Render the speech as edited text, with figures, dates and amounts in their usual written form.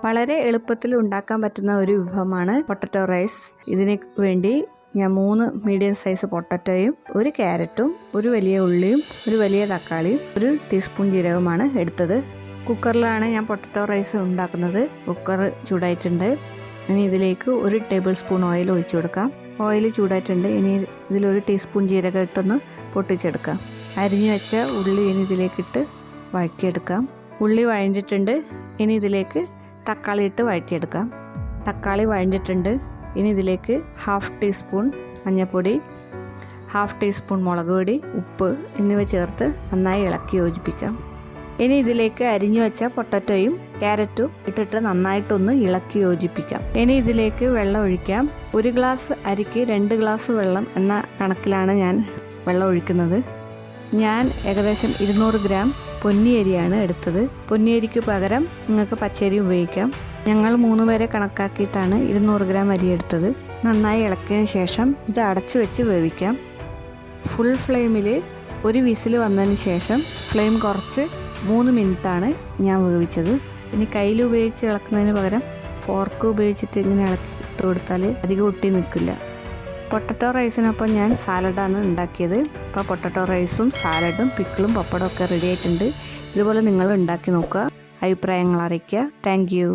വളരെ എളുപ്പത്തിൽ ഉണ്ടാക്കാൻ പറ്റുന്ന ഒരു വിഭവമാണ് പൊട്ടറ്റോ റൈസ്. ഇതിന് വേണ്ടി ഞാൻ 3 മീഡിയം സൈസ് പൊട്ടറ്റോയും 1 ക്യാരറ്റും 1 വലിയ ഉള്ളിയും 1 വലിയ തക്കാളിയും 1 ടീസ്പൂൺ ജീരകമാണ് എടുത്തത്. കുക്കറിലാണ് ഞാൻ പൊട്ടറ്റോ റൈസ് ഉണ്ടാക്കുന്നത്. കുക്കർ ചൂടായിട്ടുണ്ട്. ഇനി ഇതിലേക്ക് 1 ടേബിൾ സ്പൂൺ ഓയിൽ ഒഴിച്ചു കൊടുക്കാം. ഓയിൽ ചൂടായിട്ടുണ്ട്. ഇനി ഇതിൽ 1 ടീസ്പൂൺ ജീരകം ഇട്ടൊന്ന് പൊട്ടിച്ചെടുക്കാം. അരിഞ്ഞു വെച്ച ഉള്ളി ഇനി ഇതിലേക്കിട്ട് വഴറ്റിയെടുക്കാം. ഉള്ളി വഴഞ്ഞിട്ടുണ്ട്. ഇനി ഇതിലേക്ക് തക്കാളി ഇട്ട് വഴറ്റിയെടുക്കാം. തക്കാളി വഴഞ്ഞിട്ടുണ്ട്. ഇനി ഇതിലേക്ക് 1/2 ടീസ്പൂൺ മഞ്ഞൾപ്പൊടി, 1/2 ടീസ്പൂൺ മുളക് പൊടി, ഉപ്പ് എന്നിവ ചേർത്ത് നന്നായി ഇളക്കി യോജിപ്പിക്കാം. ഇനി ഇതിലേക്ക് അരിഞ്ഞു വെച്ച പൊട്ടറ്റോയും ക്യാരറ്റും ഇട്ടിട്ട് നന്നായിട്ടൊന്ന് ഇളക്കി യോജിപ്പിക്കാം. ഇനി ഇതിലേക്ക് വെള്ളം ഒഴിക്കാം. 1 ഗ്ലാസ് അരിക്ക് 2 ഗ്ലാസ് വെള്ളം എന്ന കണക്കിലാണ് ഞാൻ വെള്ളം ഒഴിക്കുന്നത്. ഞാൻ ഏകദേശം 200 ഗ്രാം പൊന്നിയരിയാണ് എടുത്തത്. പൊന്നിയരിക്ക് പകരം നിങ്ങൾക്ക് പച്ചരി ഉപയോഗിക്കാം. ഞങ്ങൾ 3 പേരെ കണക്കാക്കിയിട്ടാണ് 200 ഗ്രാം അരി എടുത്തത്. നന്നായി ഇളക്കിയതിന് ശേഷം ഇത് അടച്ചു വെച്ച് വേവിക്കാം. ഫുൾ ഫ്ലെയിമിൽ 1 വിസിൽ വന്നതിന് ശേഷം ഫ്ലെയിം കുറച്ച് 3 മിനിറ്റാണ് ഞാൻ വേവിച്ചത്. ഇനി കയ്യിൽ ഉപയോഗിച്ച് ഇളക്കുന്നതിന് പകരം ഫോർക്ക് ഉപയോഗിച്ചിട്ട് ഇങ്ങനെ ഇളക്കിയിട്ട് കൊടുത്താൽ അധികം ഒട്ടി നിൽക്കില്ല. പൊട്ടറ്റോ റൈസിനൊപ്പം ഞാൻ സാലഡാണ് ഉണ്ടാക്കിയത്. അപ്പോൾ പൊട്ടറ്റോ റൈസും സാലഡും പിക്കിളും പപ്പടവും ഒക്കെ റെഡി ആയിട്ടുണ്ട്. ഇതുപോലെ നിങ്ങൾ ഉണ്ടാക്കി നോക്കുക. അഭിപ്രായങ്ങൾ അറിയിക്കുക. Thank you.